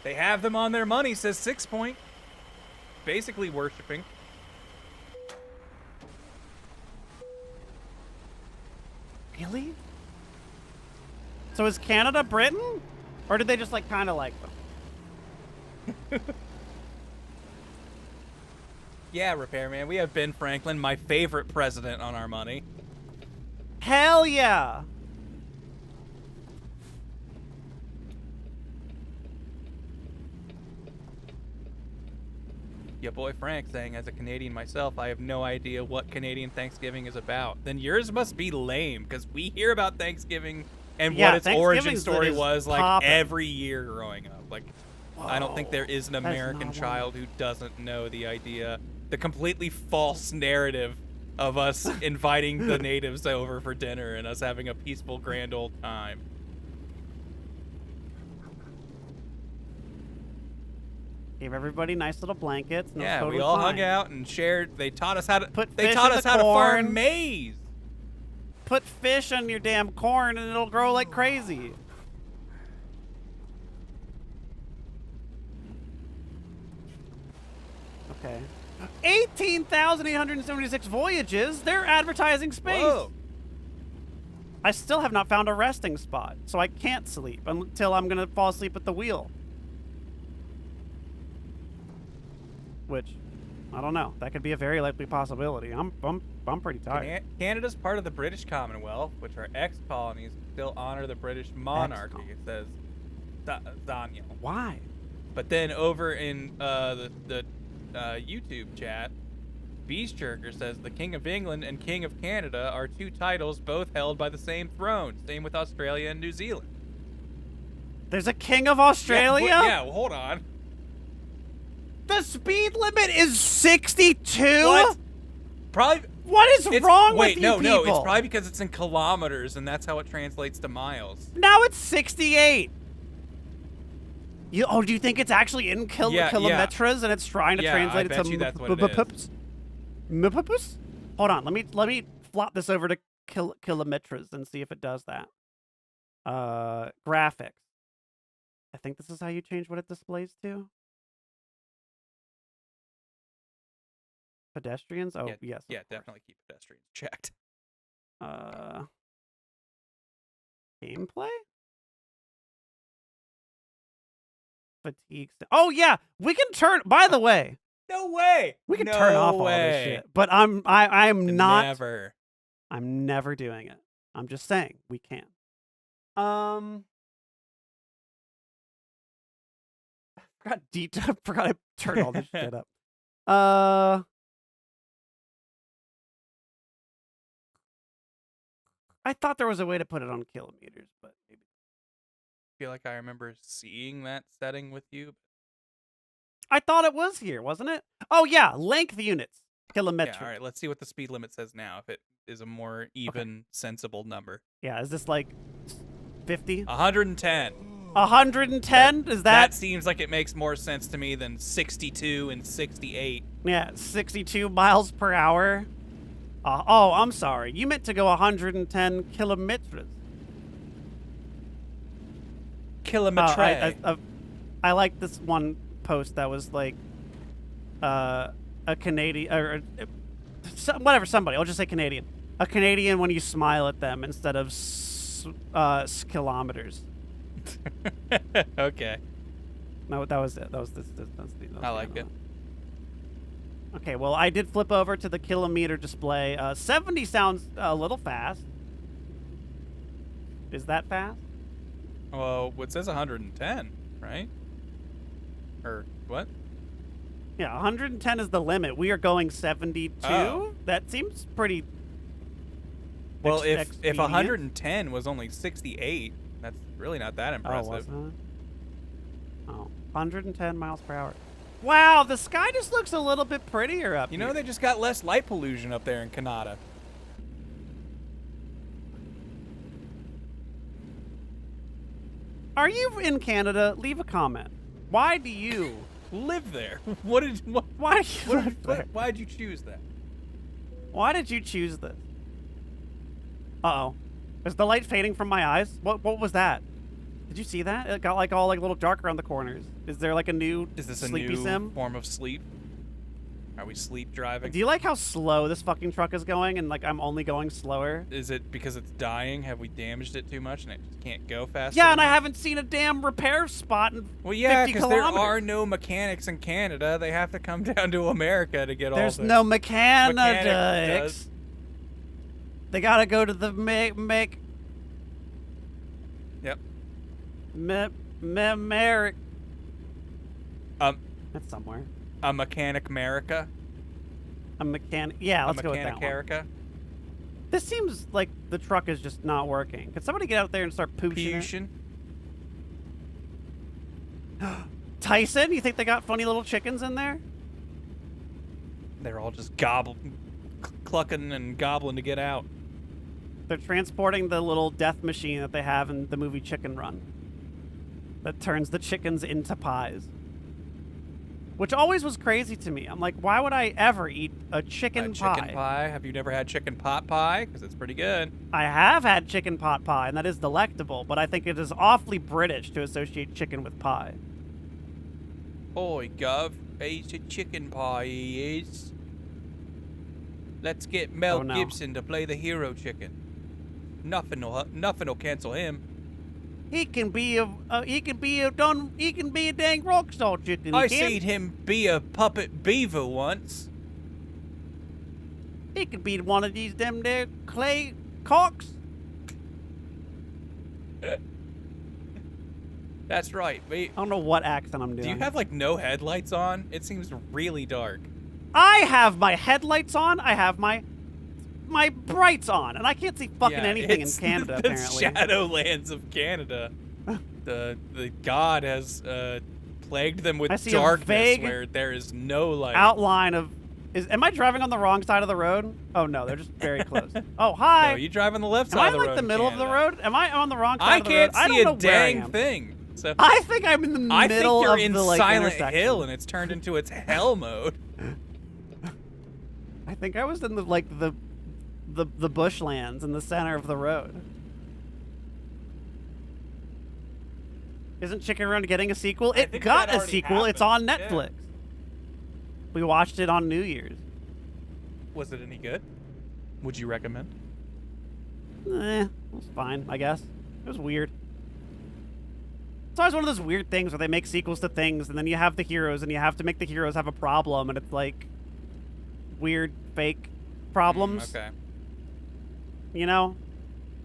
They have them on their money, says 6 Point. Basically worshipping. Really? So is Canada Britain? Or did they just like kind of like them? Yeah, Repairman. We have Ben Franklin, my favorite president, on our money. Hell yeah! Your boy Frank saying, as a Canadian myself, I have no idea what Canadian Thanksgiving is about. Then yours must be lame, because we hear about Thanksgiving and Yeah, what its origin Thanksgiving's story is was like poppin'. every year growing up. Like, I don't think there is an That is American not child who doesn't know the completely false narrative of us inviting the natives over for dinner and us having a peaceful, grand old time. Gave everybody nice little blankets. And Yeah, totally we all fine. hung out and shared. They taught us how to Put They fish taught in us the how to farm corn. maize. Put fish on your damn corn and it'll grow like crazy. Okay. 18,876 voyages. They're advertising space. Whoa. I still have not found a resting spot, so I can't sleep until I'm gonna fall asleep at the wheel. Which, I don't know. That could be a very likely possibility. I'm pretty tired. Canada's part of the British Commonwealth, which are ex-colonies, still honor the British monarchy. It says Daniel. Why? But then over in the YouTube chat, Beastjerker says the King of England and King of Canada are two titles both held by the same throne. Same with Australia and New Zealand. There's a King of Australia? Yeah, well, hold on. The speed limit is 62? What? Probably. What is wrong with you no, people? it's probably because it's in kilometers, and that's how it translates to miles. Now it's 68. Do you think it's actually in kilometers and it's trying to translate it to that's what it is. Mpupus? Hold on, let me flop this over to kilometers and see if it does that. Graphics. I think this is how you change what it displays to. Pedestrians? Oh, yeah, yes. Yeah, definitely keep pedestrians checked. Gameplay? Fatigue. Oh yeah, we can turn. By the way, no way. We can turn off all this shit. But I'm not. Never. I'm never doing it. I'm just saying we can. Forgot I turned all this shit up. I thought there was a way to put it on kilometers, but maybe. I feel like I remember seeing that setting with you. I thought it was here, wasn't it? Oh yeah, length units, kilometers. Yeah, all right, let's see what the speed limit says now. If it is a more even, sensible number. Yeah, is this like 50? 110. 110? Is that? That seems like it makes more sense to me than 62 and 68. Yeah, 62 miles per hour. Oh, I'm sorry. You meant to go 110 kilometers. Kilometre. I like this one post that was like a Canadian or whatever, somebody. I'll just say Canadian. A Canadian when you smile at them instead of kilometers. Okay. No, that was it. That was I like it. Okay, well, I did flip over to the kilometer display. 70 sounds a little fast. Is that fast? Well, it says 110, right? Or what? Yeah, 110 is the limit. We are going 72. Oh. That seems pretty. Well, if 110 was only 68, that's really not that impressive. Oh, wasn't it? Oh, 110 miles per hour. Wow, the sky just looks a little bit prettier up here. You know, they just got less light pollution up there in Canada. Are you in Canada? Leave a comment. Why do you live there? Why do you live there? Why'd you choose that? Why did you choose this? Uh-oh. Is the light fading from my eyes? What was that? Did you see that? It got like all like a little dark around the corners. Is there like a new sleepy sim? Form of sleep? Are we sleep driving? Do you like how slow this fucking truck is going and like I'm only going slower? Is it because it's dying? Have we damaged it too much and it just can't go faster? Yeah, and I haven't seen a damn repair spot in 50 because there kilometers. are no mechanics in Canada. They have to come down to America to get There's all the no mechanics. They gotta go to the make. Yep. Merrick. That's somewhere. A Mechanic America. A mechanic. Yeah, let's go with that one. America. This seems like the truck is just not working. Could somebody get out there and start pooching it? Tyson, you think they got funny little chickens in there? They're all just clucking and gobbling to get out. They're transporting the little death machine that they have in the movie Chicken Run that turns the chickens into pies. Which always was crazy to me. I'm like, why would I ever eat a chicken pie? Chicken pie? Have you never had chicken pot pie? Because it's pretty good. I have had chicken pot pie, and that is delectable, but I think it is awfully British to associate chicken with pie. Oi, Gov. It's a chicken pie, he is. Let's get Mel Gibson to play the hero chicken. Nothing'll cancel him. He can be a dang rock star chicken. I seen him be a puppet beaver once. He could be one of these them there clay cocks. That's right. I don't know what accent I'm doing. Do you have like no headlights on? It seems really dark. I have my headlights on. I have my brights on, and I can't see fucking anything in Canada. Apparently, Shadowlands of Canada. the god has plagued them with I see darkness a vague where there is no light. Outline of am I driving on the wrong side of the road? Oh no, they're just very close. Oh hi. No, you drive on the left Am side I of the road. like the middle of the road? Am I on the wrong side I of the road? can't see a dang thing. So I think I'm in the middle I think you're of in the Silent intersection. Hill and it's turned into its hell mode. I think I was in the bushlands in the center of the road. Isn't Chicken Run getting a sequel? It got a sequel. It's on Netflix. Yeah. We watched it on New Year's. Was it any good? Would you recommend? It was fine, I guess. It was weird. It's always one of those weird things where they make sequels to things, and then you have the heroes, and you have to make the heroes have a problem, and it's like weird, fake problems. Okay. You know?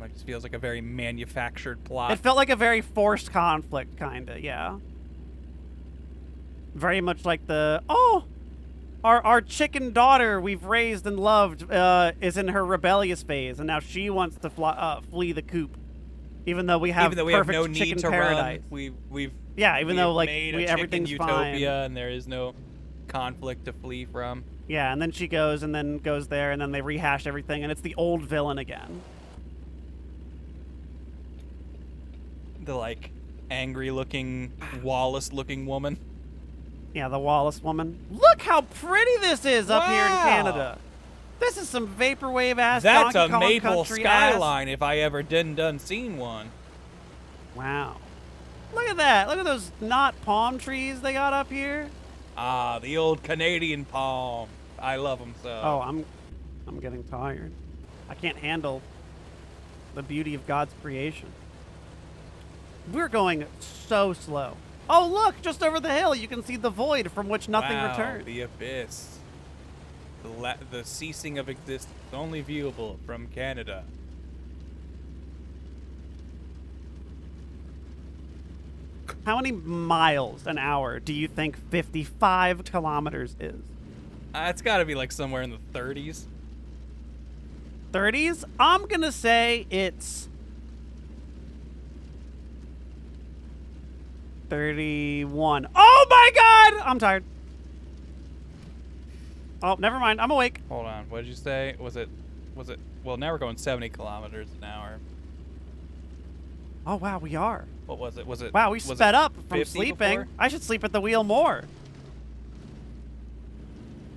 It just feels like a very manufactured plot. It felt like a very forced conflict, kinda, yeah. Very much like our chicken daughter we've raised and loved is in her rebellious phase, and now she wants to flee the coop. Even though we have no need chicken to paradise. Run, even though like everything's utopia fine, fine, and there is no conflict to flee from. Yeah, and then she goes there, and then they rehash everything, and it's the old villain again. The like angry-looking, Wallace-looking woman. Yeah, the Wallace woman. Look how pretty this is up here in Canada. This is some vaporwave ass. That's Donkey a Kong maple country skyline ass. if I ever done seen one. Wow. Look at that. Look at those not palm trees they got up here. Ah, the old Canadian palm. I love them so. Oh, I'm getting tired. I can't handle the beauty of God's creation. We're going so slow. Oh, look, just over the hill, you can see the void from which nothing returns. The abyss. The ceasing of existence, only viewable from Canada. How many miles an hour do you think 55 kilometers is? It's got to be like somewhere in the 30s. 30s? I'm going to say it's 31. Oh my god! I'm tired. Oh, never mind. I'm awake. Hold on. What did you say? Was it? Well, now we're going 70 kilometers an hour. Oh, wow, we are. What was it? Was it? Wow, we sped up from 50 sleeping. before? I should sleep at the wheel more.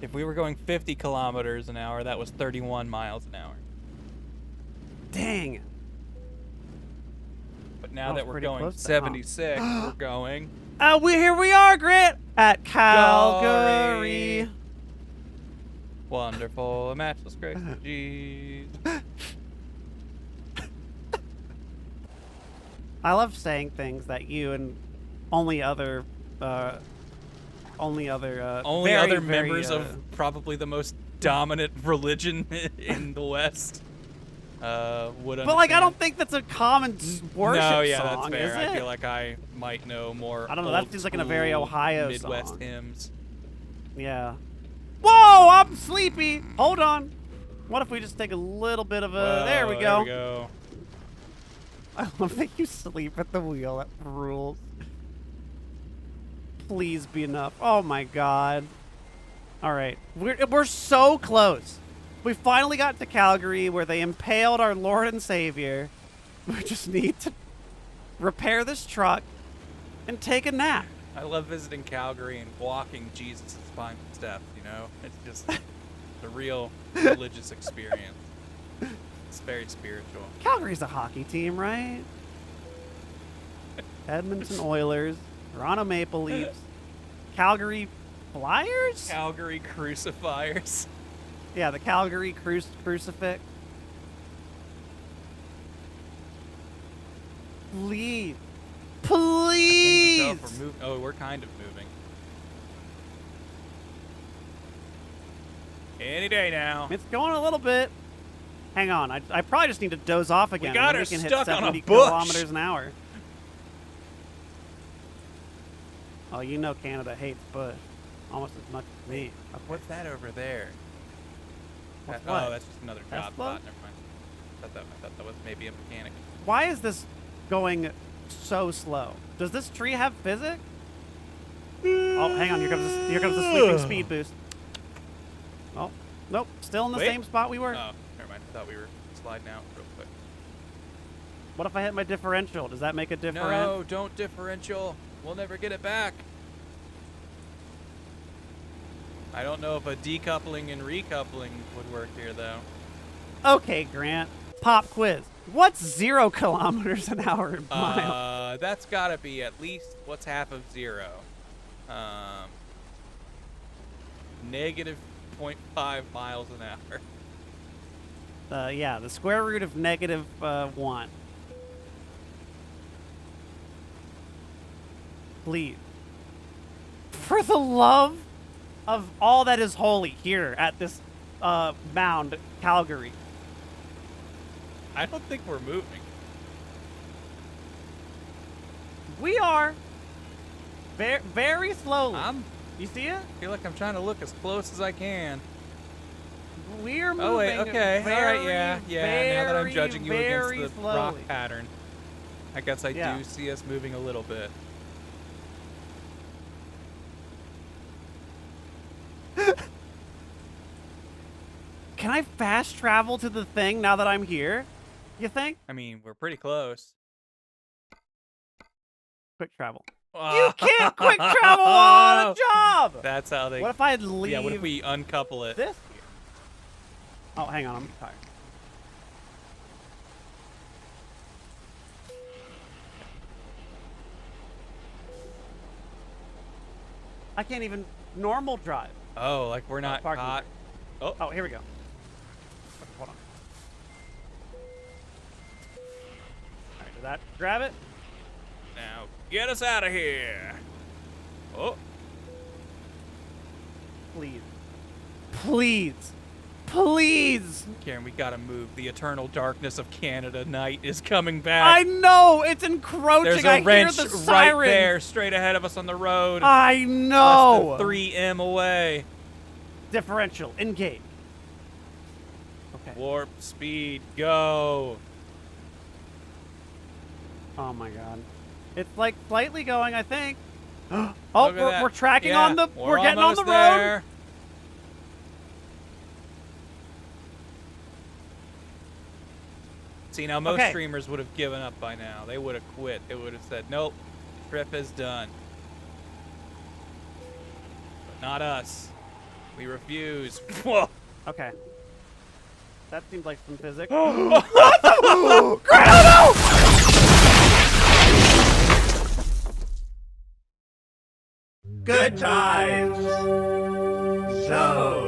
If we were going 50 kilometers an hour, that was 31 miles an hour. Dang. But now that we're going 76, we're going... here we are, Grant, at Calgary. Wonderful, matchless grace of Jesus. I love saying things that you and only other members of probably the most dominant religion in the West would understand. But like, I don't think that's a common worship No, yeah, song, that's fair. is I it? feel like I might know more. I don't know. That seems like in a very Ohio Midwest song. hymns. Yeah. Whoa, I'm sleepy. Hold on. What if we just take a little bit of a... Whoa, there we go. There we go. I love that you sleep at the wheel. That rules. Please be enough. Oh my god. All right. We're so close. We finally got to Calgary where they impaled our Lord and Savior. We just need to repair this truck and take a nap. I love visiting Calgary and walking Jesus' final steps, you know? It's just a real religious experience. It's very spiritual. Calgary's a hockey team, right? Edmonton Oilers, Toronto Maple Leafs, Calgary Flyers? Calgary Crucifiers. Yeah, the Calgary Crucifix. Please. Please! We're kind of moving. Any day now. It's going a little bit. Hang on, I probably just need to doze off again. got her and then we can stuck hit on a 70 bush. kilometers an hour. Oh, you know Canada hates bush almost as much as me. What's that over there? What's Oh, what? that's just another job Tesla? spot. Never mind. I thought that was maybe a mechanic. Why is this going so slow? Does this tree have physics? Oh, hang on. Here comes the sleeping speed boost. Oh, nope. Still in the Wait. same spot we were. Oh, never mind. I thought we were sliding out real quick. What if I hit my differential? Does that make a difference? No, don't differential. We'll never get it back. I don't know if a decoupling and recoupling would work here, though. Okay, Grant. Pop quiz. What's 0 kilometers an hour in miles? That's got to be at least what's half of 0. Negative 0.5 miles an hour. Yeah, the square root of negative 1. Please. For the love of all that is holy here at this mound, Calgary. I don't think we're moving. We are. Very, very slowly. You see it? I feel like I'm trying to look as close as I can. We're moving. Oh wait, okay, very, all right, yeah. Now that I'm judging you against very the slowly. rock pattern, I guess I Yeah. do see us moving a little bit. Can I fast travel to the thing now that I'm here? You think? I mean, we're pretty close. Quick travel. You can't quick travel on a job! That's how they. What if I leave Yeah, what if we uncouple it? this here? Oh, hang on, I'm tired. I can't even normal drive. Oh, like we're not parking caught. Oh, Oh, here we go. Hold on. Alright, did that grab it? now get us out of here. Oh, Please. Please. Please. Karen, we gotta move. The eternal darkness of Canada night is coming back. I know! It's encroaching! There's I a wrench hear the right sirens! there, straight ahead of us on the road. I know! Less than 3M away. Differential. Engage. Okay. Warp speed, go. Oh my god. It's like slightly going, I think. Oh, Look at that. we're tracking Yeah, on the... We're getting on the almost road! there. See, now most Okay. streamers would have given up by now. They would have quit. They would have said, nope, trip is done. But not us. We refuse. Whoa. Okay. That seems like some physics. Good times. Zone.